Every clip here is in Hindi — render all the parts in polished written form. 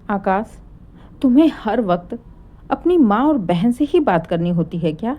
आकाश, तुम्हें हर वक्त अपनी माँ और बहन से ही बात करनी होती है क्या?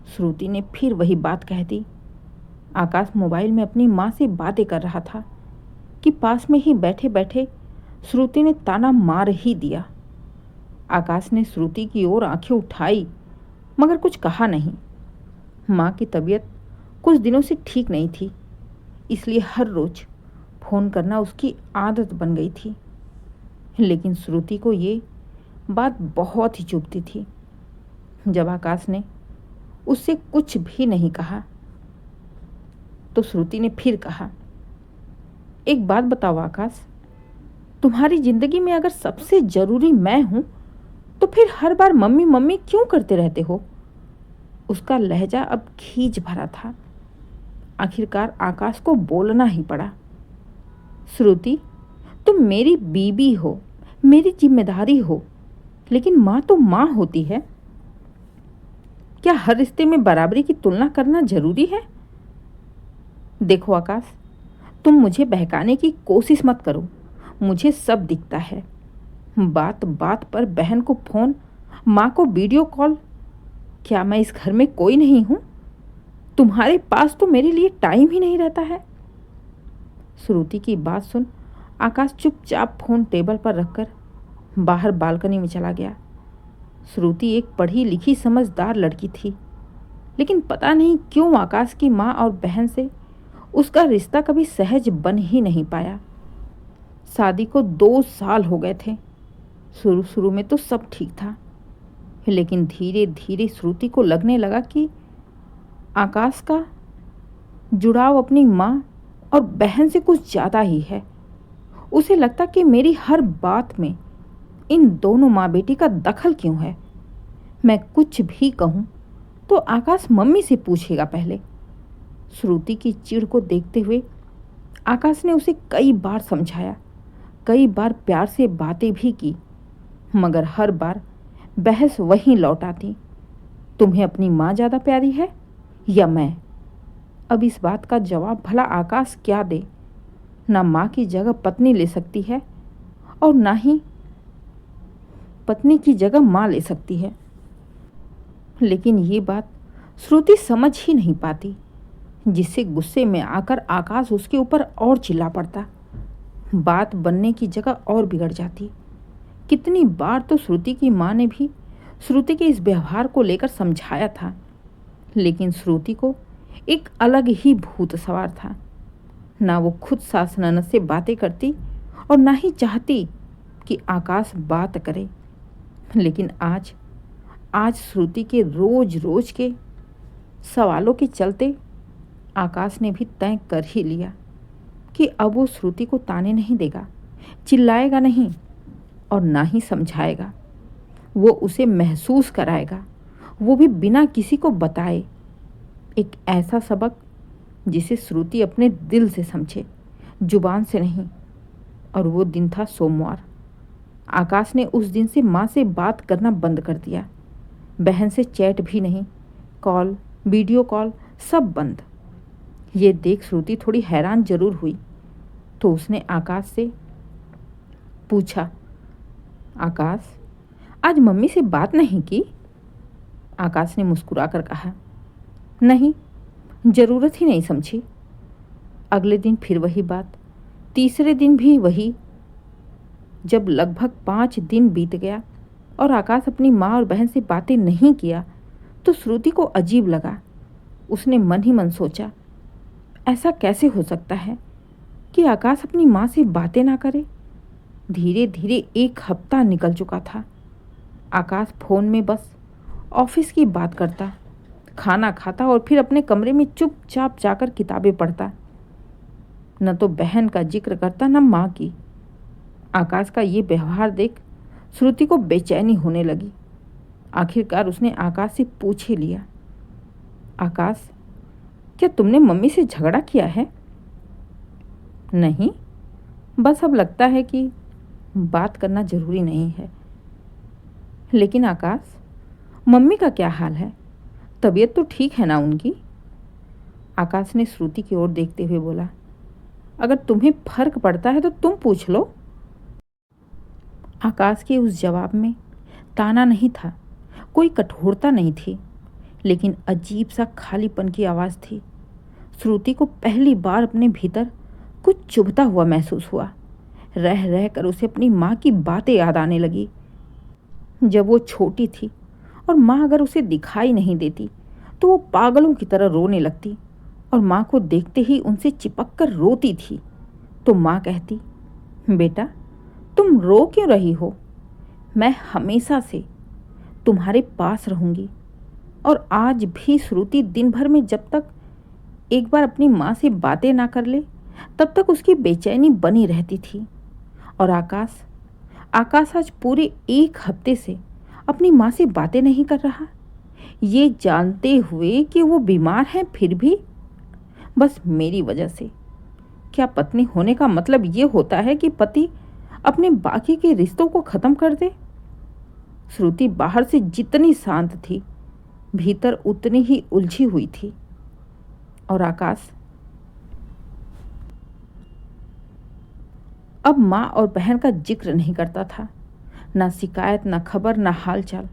श्रुति ने फिर वही बात कह दी। आकाश मोबाइल में अपनी माँ से बातें कर रहा था कि पास में ही बैठे बैठे श्रुति ने ताना मार ही दिया। आकाश ने श्रुति की ओर आंखें उठाई मगर कुछ कहा नहीं। माँ की तबीयत कुछ दिनों से ठीक नहीं थी, इसलिए हर रोज फ़ोन करना उसकी आदत बन गई थी। लेकिन श्रुति को ये बात बहुत ही चुभती थी। जब आकाश ने उससे कुछ भी नहीं कहा तो श्रुति ने फिर कहा, एक बात बताओ आकाश, तुम्हारी जिंदगी में अगर सबसे जरूरी मैं हूं तो फिर हर बार मम्मी मम्मी क्यों करते रहते हो? उसका लहजा अब खींच भरा था। आखिरकार आकाश को बोलना ही पड़ा। श्रुति, तुम मेरी बीबी हो, मेरी जिम्मेदारी हो, लेकिन माँ तो माँ होती है। क्या हर रिश्ते में बराबरी की तुलना करना जरूरी है? देखो आकाश, तुम मुझे बहकाने की कोशिश मत करो, मुझे सब दिखता है। बात बात पर बहन को फोन, माँ को वीडियो कॉल। क्या मैं इस घर में कोई नहीं हूँ? तुम्हारे पास तो मेरे लिए टाइम ही नहीं रहता है। श्रुति की बात सुन आकाश चुपचाप फोन टेबल पर रखकर बाहर बालकनी में चला गया। श्रुति एक पढ़ी लिखी समझदार लड़की थी, लेकिन पता नहीं क्यों आकाश की माँ और बहन से उसका रिश्ता कभी सहज बन ही नहीं पाया। शादी को 2 साल हो गए थे। शुरू शुरू में तो सब ठीक था, लेकिन धीरे धीरे श्रुति को लगने लगा कि आकाश का जुड़ाव अपनी माँ और बहन से कुछ ज़्यादा ही है। उसे लगता कि मेरी हर बात में इन दोनों माँ बेटी का दखल क्यों है? मैं कुछ भी कहूँ तो आकाश मम्मी से पूछेगा पहले। श्रुति की चिढ़ को देखते हुए आकाश ने उसे कई बार समझाया, कई बार प्यार से बातें भी की, मगर हर बार बहस वहीं लौट आती। तुम्हें अपनी माँ ज़्यादा प्यारी है या मैं? अब इस बात का जवाब भला आकाश क्या दे? ना माँ की जगह पत्नी ले सकती है और ना ही पत्नी की जगह माँ ले सकती है। लेकिन ये बात श्रुति समझ ही नहीं पाती, जिससे गुस्से में आकर आकाश उसके ऊपर और चिल्ला पड़ता। बात बनने की जगह और बिगड़ जाती। कितनी बार तो श्रुति की माँ ने भी श्रुति के इस व्यवहार को लेकर समझाया था, लेकिन श्रुति को एक अलग ही भूत सवार था। ना वो खुद सास ननद से बातें करती और ना ही चाहती कि आकाश बात करे। लेकिन आज श्रुति के रोज रोज के सवालों के चलते आकाश ने भी तय कर ही लिया कि अब वो श्रुति को ताने नहीं देगा, चिल्लाएगा नहीं और ना ही समझाएगा। वो उसे महसूस कराएगा, वो भी बिना किसी को बताए। एक ऐसा सबक जिसे श्रुति अपने दिल से समझे, जुबान से नहीं। और वो दिन था सोमवार। आकाश ने उस दिन से माँ से बात करना बंद कर दिया। बहन से चैट भी नहीं, कॉल, वीडियो कॉल सब बंद। ये देख श्रुति थोड़ी हैरान जरूर हुई, तो उसने आकाश से पूछा, आकाश, आज मम्मी से बात नहीं की? आकाश ने मुस्कुराकर कहा, नहीं, ज़रूरत ही नहीं समझी। अगले दिन फिर वही बात, तीसरे दिन भी वही। जब लगभग 5 दिन बीत गया और आकाश अपनी माँ और बहन से बातें नहीं किया तो श्रुति को अजीब लगा। उसने मन ही मन सोचा, ऐसा कैसे हो सकता है कि आकाश अपनी माँ से बातें ना करे? धीरे धीरे 1 हफ्ता निकल चुका था। आकाश फ़ोन में बस ऑफिस की बात करता, खाना खाता और फिर अपने कमरे में चुपचाप जाकर किताबें पढ़ता। न तो बहन का जिक्र करता न माँ की। आकाश का ये व्यवहार देख श्रुति को बेचैनी होने लगी। आखिरकार उसने आकाश से पूछ ही लिया, आकाश, क्या तुमने मम्मी से झगड़ा किया है? नहीं, बस अब लगता है कि बात करना ज़रूरी नहीं है। लेकिन आकाश, मम्मी का क्या हाल है? तबीयत तो ठीक है ना उनकी? आकाश ने श्रुति की ओर देखते हुए बोला, अगर तुम्हें फर्क पड़ता है तो तुम पूछ लो। आकाश के उस जवाब में ताना नहीं था, कोई कठोरता नहीं थी, लेकिन अजीब सा खालीपन की आवाज़ थी। श्रुति को पहली बार अपने भीतर कुछ चुभता हुआ महसूस हुआ। रह रह कर उसे अपनी माँ की बातें याद आने लगी। जब वो छोटी थी और माँ अगर उसे दिखाई नहीं देती तो वो पागलों की तरह रोने लगती और माँ को देखते ही उनसे चिपक कर रोती थी। तो माँ कहती, बेटा तुम रो क्यों रही हो? मैं हमेशा से तुम्हारे पास रहूँगी। और आज भी श्रुति दिन भर में जब तक एक बार अपनी माँ से बातें ना कर ले तब तक उसकी बेचैनी बनी रहती थी। और आकाश आकाश आज पूरे 1 हफ्ते से अपनी माँ से बातें नहीं कर रहा, ये जानते हुए कि वो बीमार है, फिर भी बस मेरी वजह से। क्या पत्नी होने का मतलब ये होता है कि पति अपने बाकी के रिश्तों को खत्म कर दे? श्रुति बाहर से जितनी शांत थी, भीतर उतनी ही उलझी हुई थी। और आकाश अब माँ और बहन का जिक्र नहीं करता था, ना शिकायत, ना खबर, ना हालचाल।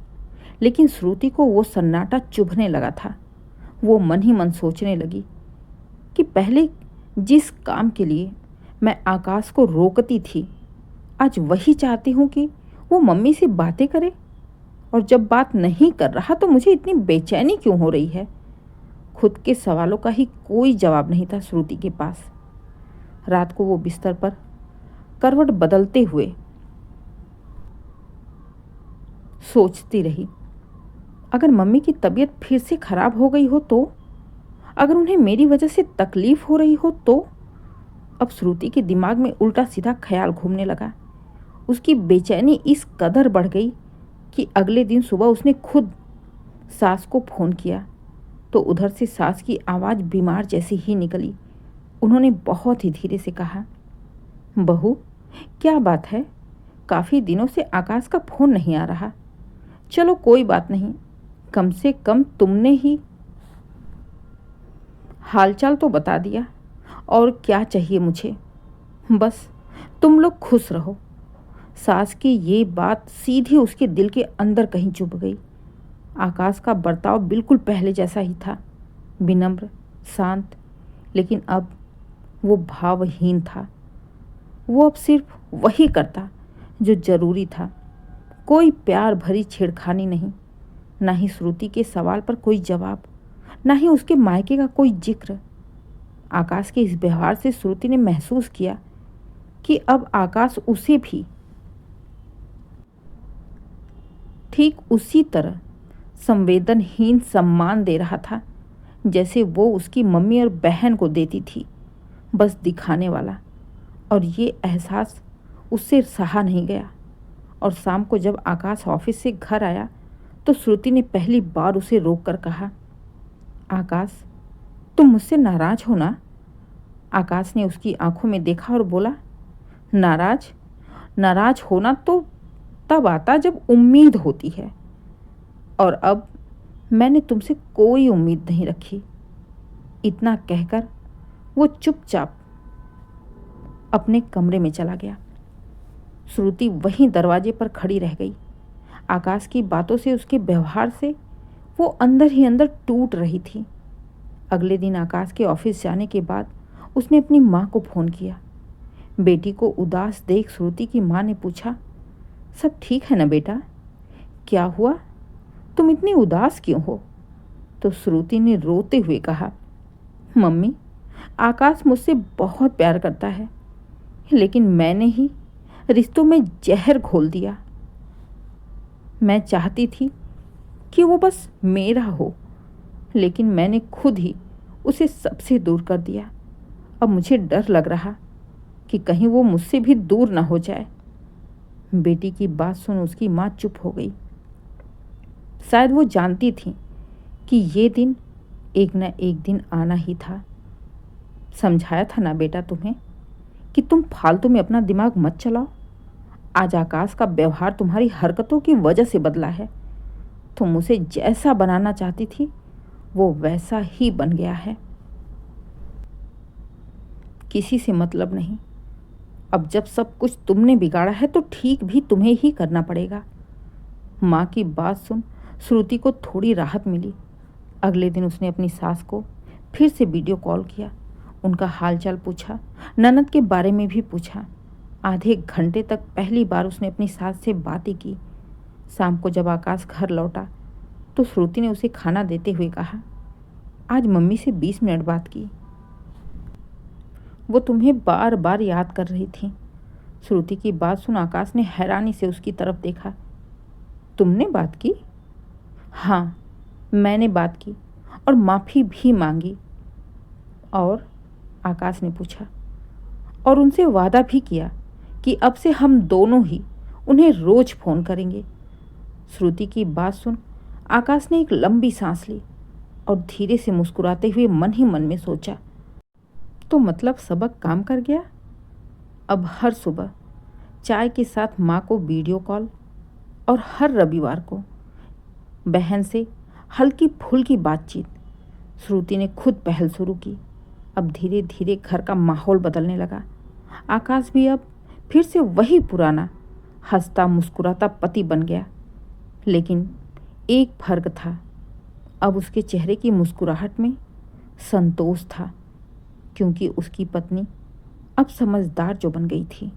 लेकिन श्रुति को वो सन्नाटा चुभने लगा था। वो मन ही मन सोचने लगी कि पहले जिस काम के लिए मैं आकाश को रोकती थी, आज वही चाहती हूँ कि वो मम्मी से बातें करे। और जब बात नहीं कर रहा तो मुझे इतनी बेचैनी क्यों हो रही है? खुद के सवालों का ही कोई जवाब नहीं था श्रुति के पास। रात को वो बिस्तर पर करवट बदलते हुए सोचती रही, अगर मम्मी की तबीयत फिर से खराब हो गई हो तो, अगर उन्हें मेरी वजह से तकलीफ हो रही हो तो। अब श्रुति के दिमाग में उल्टा सीधा ख्याल घूमने लगा। उसकी बेचैनी इस कदर बढ़ गई कि अगले दिन सुबह उसने खुद सास को फ़ोन किया तो उधर से सास की आवाज़ बीमार जैसी ही निकली। उन्होंने बहुत ही धीरे से कहा, बहू क्या बात है? काफ़ी दिनों से आकाश का फ़ोन नहीं आ रहा। चलो कोई बात नहीं, कम से कम तुमने ही हालचाल तो बता दिया। और क्या चाहिए मुझे? बस तुम लोग खुश रहो। सास की ये बात सीधी उसके दिल के अंदर कहीं चुभ गई। आकाश का बर्ताव बिल्कुल पहले जैसा ही था, विनम्र, शांत, लेकिन अब वो भावहीन था। वो अब सिर्फ वही करता जो जरूरी था। कोई प्यार भरी छेड़खानी नहीं, ना ही श्रुति के सवाल पर कोई जवाब, ना ही उसके मायके का कोई जिक्र। आकाश के इस व्यवहार से श्रुति ने महसूस किया कि अब आकाश उसे भी ठीक उसी तरह संवेदनहीन सम्मान दे रहा था जैसे वो उसकी मम्मी और बहन को देती थी, बस दिखाने वाला। और ये एहसास उससे सहा नहीं गया। और शाम को जब आकाश ऑफिस से घर आया तो श्रुति ने पहली बार उसे रोक कर कहा, आकाश तुम मुझसे नाराज हो ना? आकाश ने उसकी आंखों में देखा और बोला, नाराज? नाराज होना तो तब आता जब उम्मीद होती है, और अब मैंने तुमसे कोई उम्मीद नहीं रखी। इतना कहकर वो चुपचाप अपने कमरे में चला गया। श्रुति वहीं दरवाजे पर खड़ी रह गई। आकाश की बातों से, उसके व्यवहार से वो अंदर ही अंदर टूट रही थी। अगले दिन आकाश के ऑफिस जाने के बाद उसने अपनी माँ को फ़ोन किया। बेटी को उदास देख श्रुति की माँ ने पूछा, सब ठीक है ना बेटा? क्या हुआ, तुम इतनी उदास क्यों हो? तो श्रुति ने रोते हुए कहा, मम्मी आकाश मुझसे बहुत प्यार करता है, लेकिन मैंने ही रिश्तों में जहर घोल दिया। मैं चाहती थी कि वो बस मेरा हो, लेकिन मैंने खुद ही उसे सबसे दूर कर दिया। अब मुझे डर लग रहा कि कहीं वो मुझसे भी दूर ना हो जाए। बेटी की बात सुन उसकी माँ चुप हो गई। शायद वो जानती थी कि ये दिन एक न एक दिन आना ही था। समझाया था ना बेटा तुम्हें कि तुम फालतू में अपना दिमाग मत चलाओ। आज आकाश का व्यवहार तुम्हारी हरकतों की वजह से बदला है। तुम उसे जैसा बनाना चाहती थी वो वैसा ही बन गया है। किसी से मतलब नहीं, अब जब सब कुछ तुमने बिगाड़ा है तो ठीक भी तुम्हें ही करना पड़ेगा। माँ की बात सुन श्रुति को थोड़ी राहत मिली। अगले दिन उसने अपनी सास को फिर से वीडियो कॉल किया, उनका हालचाल पूछा, ननद के बारे में भी पूछा। आधे घंटे तक पहली बार उसने अपनी सास से बातें की। शाम को जब आकाश घर लौटा तो श्रुति ने उसे खाना देते हुए कहा, आज मम्मी से 20 मिनट बात की। वो तुम्हें बार बार याद कर रही थी। श्रुति की बात सुन आकाश ने हैरानी से उसकी तरफ देखा। तुमने बात की? हाँ, मैंने बात की और माफ़ी भी मांगी। और? आकाश ने पूछा। और उनसे वादा भी किया कि अब से हम दोनों ही उन्हें रोज फ़ोन करेंगे। श्रुति की बात सुन आकाश ने एक लंबी सांस ली और धीरे से मुस्कुराते हुए मन ही मन में सोचा, तो मतलब सबक काम कर गया। अब हर सुबह चाय के साथ माँ को वीडियो कॉल और हर रविवार को बहन से हल्की फुल्की बातचीत। श्रुति ने खुद पहल शुरू की। अब धीरे धीरे घर का माहौल बदलने लगा। आकाश भी अब फिर से वही पुराना हंसता मुस्कुराता पति बन गया। लेकिन एक फर्क था, अब उसके चेहरे की मुस्कुराहट में संतोष था, क्योंकि उसकी पत्नी अब समझदार जो बन गई थी।